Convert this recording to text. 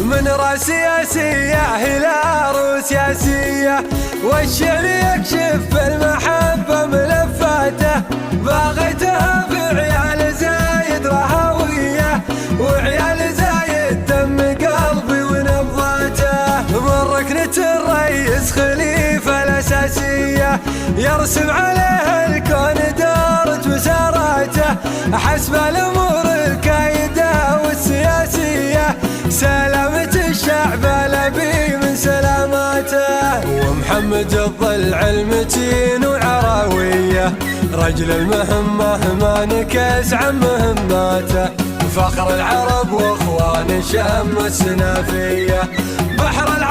من راس سياسية إلى روسياسية، والشعر يكشف المحبة ملفاته، باغتها في عيال زايد رهوية، وعيال زايد دم قلبي ونبضاته. من ركنة الرئيس خليفة الأساسية، يرسم عليه الكون دارة مساراته، حسب الأمور الكايدة والسياسية، سلامة الشعب الأبي من سلاماته. ومحمد الضلع المتين وعراوية، رجل المهمة ما نكس عن مهماته، فخر العرب واخوان الشام السنافية، بحر العرب